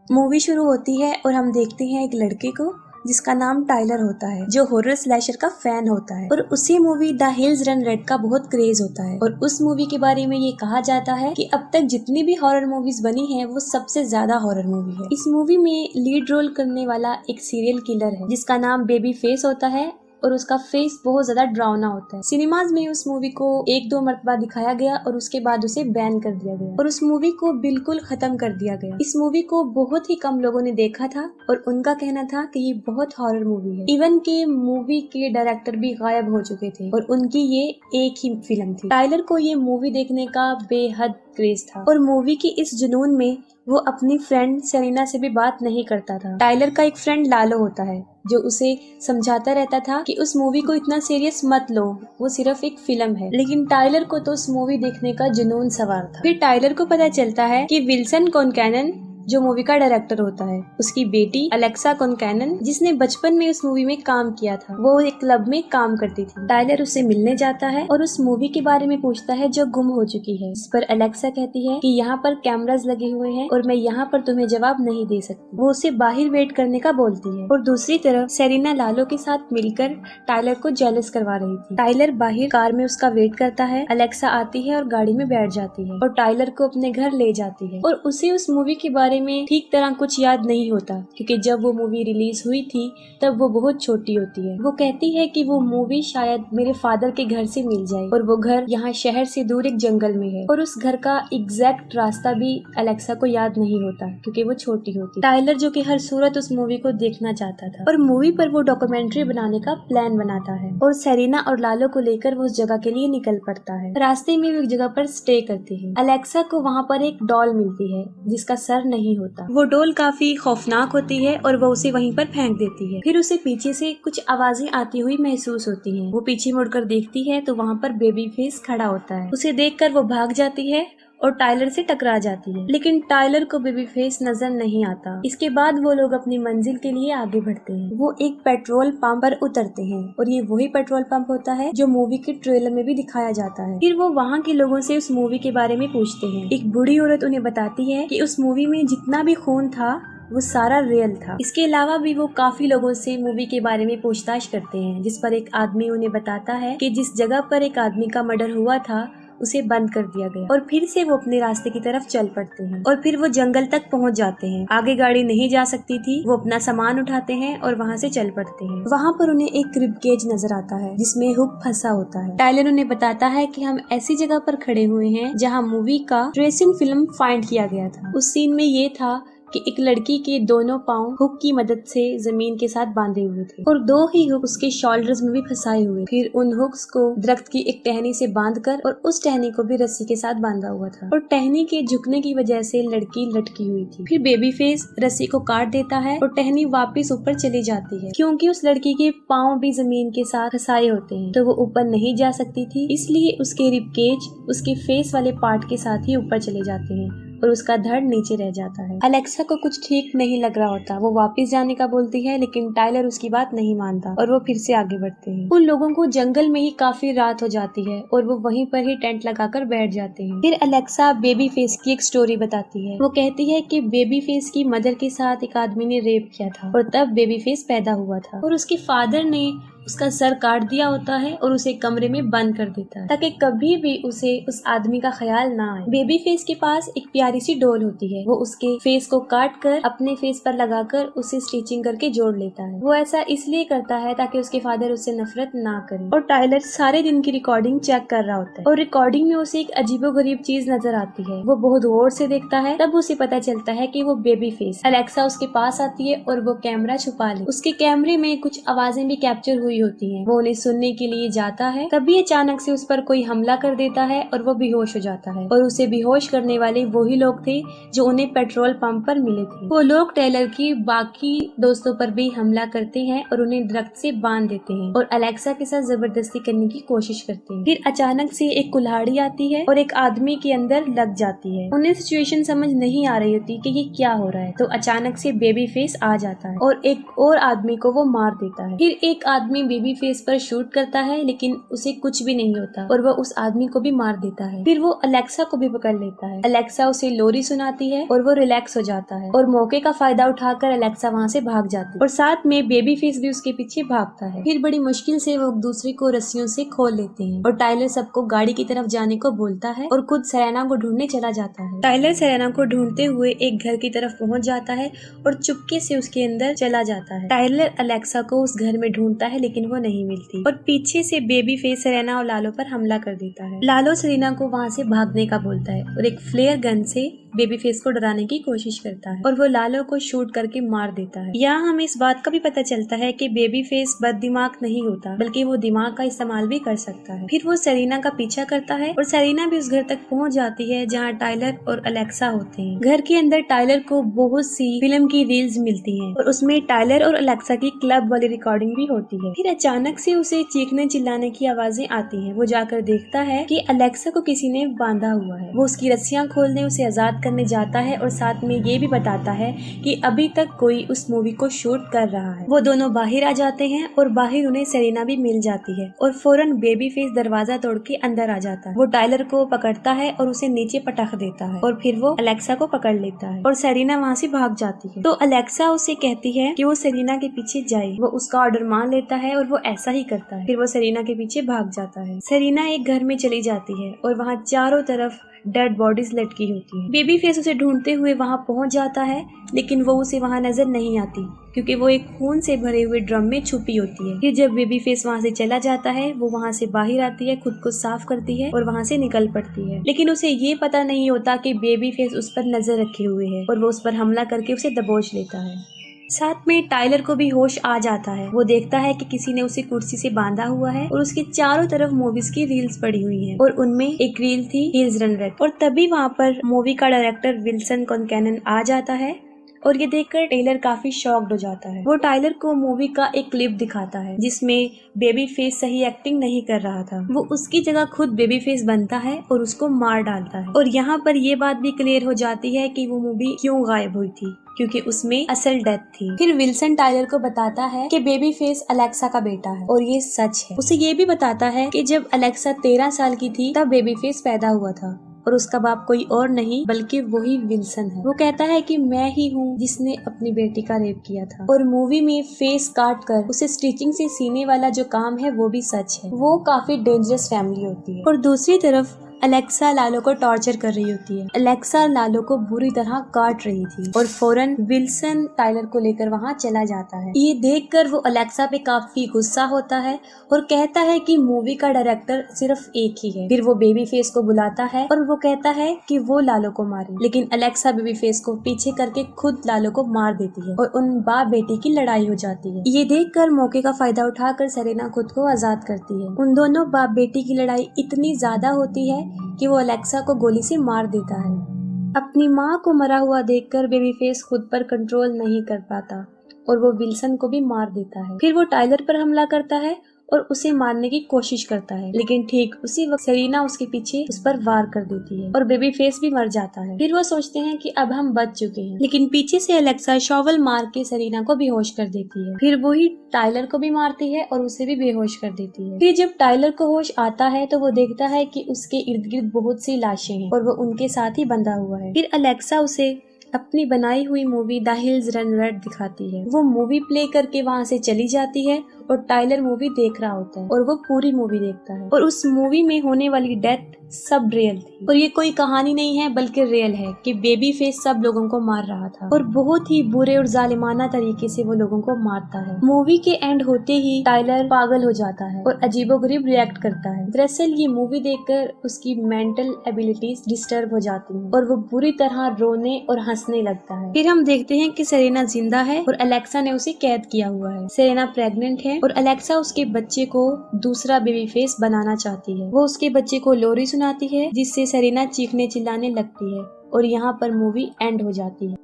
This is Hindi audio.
मूवी शुरू होती है और हम देखते हैं एक लड़के को जिसका नाम टाइलर होता है, जो हॉरर स्लैशर का फैन होता है और उसी movie the hills run red का बहुत क्रेज होता है। और उस मूवी के बारे में ये कहा जाता है कि अब तक जितनी भी हॉरर मूवीज बनी है वो सबसे ज्यादा हॉरर मूवी है। इस मूवी में लीड रोल करने वाला एक सीरियल किलर है जिसका नाम बेबी फेस होता है और उसका फेस बहुत ज्यादा डरावना होता है। सिनेमाज में उस मूवी को 1-2 मरतबा दिखाया गया और उसके बाद उसे बैन कर दिया गया और उस मूवी को बिल्कुल खत्म कर दिया गया। इस मूवी को बहुत ही कम लोगों ने देखा था और उनका कहना था कि ये बहुत हॉरर मूवी है। इवन के मूवी के डायरेक्टर भी गायब हो चुके थे और उनकी ये एक ही फिल्म थी। टाइलर को ये मूवी देखने का बेहद क्रेज था और मूवी की इस जुनून में वो अपनी फ्रेंड सेरिना से भी बात नहीं करता था। टाइलर का एक फ्रेंड लालो होता है जो उसे समझाता रहता था कि उस मूवी को इतना सीरियस मत लो, वो सिर्फ एक फिल्म है। लेकिन टाइलर को तो उस मूवी देखने का जुनून सवार था। फिर टाइलर को पता चलता है कि विल्सन कॉनकैनन जो मूवी का डायरेक्टर होता है, उसकी बेटी अलेक्सा कॉनकैनन जिसने बचपन में उस मूवी में काम किया था, वो एक क्लब में काम करती थी। टाइलर उससे मिलने जाता है और उस मूवी के बारे में पूछता है जो गुम हो चुकी है। इस पर अलेक्सा कहती है कि यहाँ पर कैमरास लगे हुए हैं और मैं यहाँ पर तुम्हें जवाब नहीं दे सकती। वो उसे बाहर वेट करने का बोलती है और दूसरी तरफ सेरिना लालो के साथ मिलकर टाइलर को जेलस करवा रही थी। टाइलर बाहर कार में उसका वेट करता है। अलेक्सा आती है और गाड़ी में बैठ जाती है और टाइलर को अपने घर ले जाती है और उसे उस मूवी के बारे में ठीक तरह कुछ याद नहीं होता क्योंकि जब वो मूवी रिलीज हुई थी तब वो बहुत छोटी होती है। वो कहती है कि वो मूवी शायद मेरे फादर के घर से मिल जाए और वो घर यहाँ शहर से दूर एक जंगल में है और उस घर का एग्जैक्ट रास्ता भी अलेक्सा को याद नहीं होता क्योंकि वो छोटी होती। टाइलर जो कि हर सूरत उस मूवी को देखना चाहता था और मूवी पर वो डॉक्यूमेंट्री बनाने का प्लान बनाता है और सेरिना और लालो को लेकर वो उस जगह के लिए निकल पड़ता है। रास्ते में वो एक जगह पर स्टे करती है। अलेक्सा को वहाँ पर एक डॉल मिलती है जिसका सर नहीं होता। वो डॉल काफी खौफनाक होती है और वो उसे वहीं पर फेंक देती है। फिर उसे पीछे से कुछ आवाजें आती हुई महसूस होती हैं। वो पीछे मुड़कर देखती है तो वहाँ पर बेबी फेस खड़ा होता है। उसे देखकर वो भाग जाती है और टाइलर से टकरा जाती है, लेकिन टाइलर को बेबी फेस नजर नहीं आता। इसके बाद वो लोग अपनी मंजिल के लिए आगे बढ़ते हैं। वो एक पेट्रोल पंप पर उतरते हैं और ये वही पेट्रोल पंप होता है जो मूवी के ट्रेलर में भी दिखाया जाता है। फिर वो वहाँ के लोगों से उस मूवी के बारे में पूछते हैं। एक बूढ़ी औरत उन्हें बताती है कि उस मूवी में जितना भी खून था वो सारा रियल था। इसके अलावा भी वो काफी लोगों से मूवी के बारे में पूछताछ करते हैं, जिस पर एक आदमी उन्हें बताता है कि जिस जगह पर एक आदमी का मर्डर हुआ था उसे बंद कर दिया गया और फिर से वो अपने रास्ते की तरफ चल पड़ते हैं और फिर वो जंगल तक पहुंच जाते हैं। आगे गाड़ी नहीं जा सकती थी। वो अपना सामान उठाते हैं और वहां से चल पड़ते हैं। वहां पर उन्हें एक रिब केज नजर आता है जिसमें हुक फंसा होता है। टाइलर उन्हें बताता है कि हम ऐसी जगह पर खड़े हुए हैं जहाँ मूवी का ट्रेसिंग फिल्म फाइंड किया गया था। उस सीन में ये था कि एक लड़की के दोनों पाँव हुक की मदद से जमीन के साथ बांधे हुए थे और 2 ही हुक उसके शोल्डर्स में भी फंसाए हुए। फिर उन हुक्स को दरख्त की एक टहनी से बांधकर और उस टहनी को भी रस्सी के साथ बांधा हुआ था और टहनी के झुकने की वजह से लड़की लटकी हुई थी। फिर बेबी फेस रस्सी को काट देता है और टहनी वापस ऊपर चली जाती है। क्योंकि उस लड़की के पाँव भी जमीन के साथ फंसाए होते हैं तो वो ऊपर नहीं जा सकती थी, इसलिए उसके रिब केज उसके फेस वाले पार्ट के साथ ही ऊपर चले जाते हैं और उसका धड़ नीचे रह जाता है। अलेक्सा को कुछ ठीक नहीं लग रहा होता। वो वापस जाने का बोलती है लेकिन टाइलर उसकी बात नहीं मानता और वो फिर से आगे बढ़ते हैं। उन लोगों को जंगल में ही काफी रात हो जाती है और वो वहीं पर ही टेंट लगाकर बैठ जाते हैं। फिर अलेक्सा बेबी फेस की एक स्टोरी बताती है। वो कहती है कि बेबी फेस की मदर के साथ एक आदमी ने रेप किया था और तब बेबी फेस पैदा हुआ था और उसके फादर ने उसका सर काट दिया होता है और उसे कमरे में बंद कर देता है ताकि कभी भी उसे उस आदमी का ख्याल ना आए। बेबी फेस के पास एक प्यारी सी डॉल होती है। वो उसके फेस को काट कर अपने फेस पर लगाकर उसे स्टिचिंग करके जोड़ लेता है। वो ऐसा इसलिए करता है ताकि उसके फादर उससे नफरत ना करें। और टाइलर सारे दिन की रिकॉर्डिंग चेक कर रहा होता है और रिकॉर्डिंग में उसे एक अजीबोगरीब चीज नजर आती है। वो बहुत गौर से देखता है, तब उसे पता चलता है कि वो बेबी फेस। अलेक्सा उसके पास आती है और वो कैमरा छुपा ले। उसके कैमरे में कुछ आवाजें भी कैप्चर हुई होती हैं। वो उन्हें सुनने के लिए जाता है। तभी अचानक से उस पर कोई हमला कर देता है और वो बेहोश हो जाता है और उसे बेहोश करने वाले वही लोग थे जो उन्हें पेट्रोल पंप पर मिले थे। वो लोग टेलर की बाकी दोस्तों पर भी हमला करते हैं और उन्हें दरख्त से बांध देते हैं और अलेक्सा के साथ जबरदस्ती करने की कोशिश करते हैं। फिर अचानक से एक कुल्हाड़ी आती है और एक आदमी के अंदर लग जाती है। उन्हें सिचुएशन समझ नहीं आ रही होती कि ये क्या हो रहा है, तो अचानक से बेबी फेस आ जाता है और एक और आदमी को वो मार देता है। फिर एक आदमी बेबी फेस पर शूट करता है, लेकिन उसे कुछ भी नहीं होता और वह उस आदमी को भी मार देता है। फिर वो अलेक्सा को भी पकड़ लेता है। अलेक्सा उसे लोरी सुनाती है और वो रिलैक्स हो जाता है और मौके का फायदा उठाकर अलेक्सा वहाँ से भाग जाती है और साथ में बेबी फेस भी उसके पीछे भागता है। फिर बड़ी मुश्किल से वो एक दूसरे को रस्सियों से खोल लेते हैं और टाइलर सबको गाड़ी की तरफ जाने को बोलता है और खुद सेरेना को ढूंढने चला जाता है। टाइलर सेरेना को ढूंढते हुए एक घर की तरफ पहुंच जाता है और चुपके से उसके अंदर चला जाता है। टाइलर अलेक्सा को उस घर में ढूंढता है, लेकिन वो नहीं मिलती और पीछे से बेबी फेस सेरेना और लालो पर हमला कर देता है। लालो सेरेना को वहाँ से भागने का बोलता है और एक फ्लेयर गन से बेबी फेस को डराने की कोशिश करता है और वो लालो को शूट करके मार देता है। यहाँ हमें इस बात का भी पता चलता है कि बेबी फेस बददिमाग नहीं होता, बल्कि वो दिमाग का इस्तेमाल भी कर सकता है। फिर वो सेरेना का पीछा करता है और सेरेना भी उस घर तक पहुँच जाती है जहाँ टाइलर और अलेक्सा होते हैं। घर के अंदर टाइलर को बहुत सी फिल्म की रील्स मिलती है और उसमें टाइलर और अलेक्सा की क्लब वाली रिकॉर्डिंग भी होती है। फिर अचानक से उसे चीखने चिल्लाने की आवाजें आती है। वो जाकर देखता है कि अलेक्सा को किसी ने बांधा हुआ है। वो उसकी रस्सियां खोलने उसे आजाद करने जाता है और साथ में ये भी बताता है कि अभी तक कोई उस मूवी को शूट कर रहा है। वो दोनों बाहर आ जाते हैं और बाहर उन्हें सेरेना भी मिल जाती है और फौरन बेबी फेस दरवाजा तोड़ के अंदर आ जाता है। वो टाइलर को पकड़ता है और उसे नीचे पटक देता है और फिर वो अलेक्सा को पकड़ लेता है और सेरेना वहाँ से भाग जाती है। तो अलेक्सा उसे कहती है कि वो सेरेना के पीछे जाए। वो उसका ऑर्डर मान लेता है और वो ऐसा ही करता है। फिर वो सेरेना के पीछे भाग जाता है। सेरेना एक घर में चली जाती है और वहाँ चारों तरफ डेड बॉडीज लटकी होती है। बेबी फेस उसे ढूंढते हुए वहाँ पहुँच जाता है, लेकिन वो उसे वहाँ नजर नहीं आती क्योंकि वो एक खून से भरे हुए ड्रम में छुपी होती है। फिर जब बेबी फेस वहाँ से चला जाता है, वो वहाँ से बाहर आती है, खुद को साफ करती है और वहाँ से निकल पड़ती है। लेकिन उसे ये पता नहीं होता कि बेबी फेस उस पर नजर रखे हुए है और वो उस पर हमला करके उसे दबोच लेता है। साथ में टाइलर को भी होश आ जाता है। वो देखता है कि किसी ने उसे कुर्सी से बांधा हुआ है और उसके चारों तरफ मूवीज की रील्स पड़ी हुई हैं और उनमें एक रील थी हील्स रन रेड। और तभी वहाँ पर मूवी का डायरेक्टर विल्सन कॉनकैनन आ जाता है और ये देखकर टाइलर काफी शॉक्ड हो जाता है। वो टाइलर को मूवी का एक क्लिप दिखाता है जिसमें बेबी फेस सही एक्टिंग नहीं कर रहा था। वो उसकी जगह खुद बेबी फेस बनता है और उसको मार डालता है। और यहाँ पर ये बात भी क्लियर हो जाती है कि वो मूवी क्यों गायब हुई थी, क्योंकि उसमें असल डेथ थी। फिर विल्सन टाइलर को बताता है कि बेबी फेस अलेक्सा का बेटा है और ये सच है। उसे ये भी बताता है कि जब अलेक्सा 13 साल की थी तब बेबी फेस पैदा हुआ था और उसका बाप कोई और नहीं बल्कि वही विल्सन है। वो कहता है कि मैं ही हूँ जिसने अपनी बेटी का रेप किया था और मूवी में फेस काट कर उसे स्टिचिंग से सीने वाला जो काम है वो भी सच है। वो काफी डेंजरस फैमिली होती है। और दूसरी तरफ अलेक्सा लालो को टॉर्चर कर रही होती है। अलेक्सा लालो को बुरी तरह काट रही थी और फौरन विल्सन टाइलर को लेकर वहाँ चला जाता है। ये देखकर वो अलेक्सा पे काफी गुस्सा होता है और कहता है कि मूवी का डायरेक्टर सिर्फ एक ही है। फिर वो बेबी फेस को बुलाता है और वो कहता है कि वो लालो को मारे, लेकिन अलेक्सा बेबी फेस को पीछे करके खुद लालो को मार देती है और उन बाप बेटी की लड़ाई हो जाती है। ये देखकर मौके का फायदा उठाकर सेरेना खुद को आजाद करती है। उन दोनों बाप बेटी की लड़ाई इतनी ज्यादा होती है कि वो अलेक्सा को गोली से मार देता है। अपनी माँ को मरा हुआ देखकर बेबी फेस खुद पर कंट्रोल नहीं कर पाता और वो विल्सन को भी मार देता है। फिर वो टाइलर पर हमला करता है और उसे मारने की कोशिश करता है, लेकिन ठीक उसी वक्त सेरेना उसके पीछे उस पर वार कर देती है और बेबी फेस भी मर जाता है। फिर वो सोचते हैं कि अब हम बच चुके हैं, लेकिन पीछे से अलेक्सा शॉवल मार के सेरेना को बेहोश कर देती है। फिर वही टाइलर को भी मारती है और उसे भी बेहोश कर देती है। फिर जब टाइलर को होश आता है तो वो देखता है कि उसके इर्द गिर्द बहुत सी लाशें हैं और वो उनके साथ ही बंधा हुआ है। फिर अलेक्सा उसे अपनी बनाई हुई movie the hills run red दिखाती है। वो मूवी प्ले करके वहाँ से चली जाती है और टाइलर मूवी देख रहा होता है और वो पूरी मूवी देखता है और उस मूवी में होने वाली डेथ सब रियल थी और ये कोई कहानी नहीं है बल्कि रियल है कि बेबी फेस सब लोगों को मार रहा था और बहुत ही बुरे और जालिमाना तरीके से वो लोगों को मारता है। मूवी के एंड होते ही टाइलर पागल हो जाता है और अजीबोगरीब रिएक्ट करता है। दरअसल ये मूवी देखकर उसकी मेंटल एबिलिटीज डिस्टर्ब हो जाती हैं और वो बुरी तरह रोने और हंसने लगता है। फिर हम देखते हैं कि सेरेना जिंदा है और अलेक्सा ने उसे कैद किया हुआ है। सेरेना प्रेग्नेंट है और अलेक्सा उसके बच्चे को दूसरा बेबी फेस बनाना चाहती है। वो उसके बच्चे को लोरी सुनाती है जिससे सेरेना चीखने चिल्लाने लगती है और यहाँ पर मूवी एंड हो जाती है।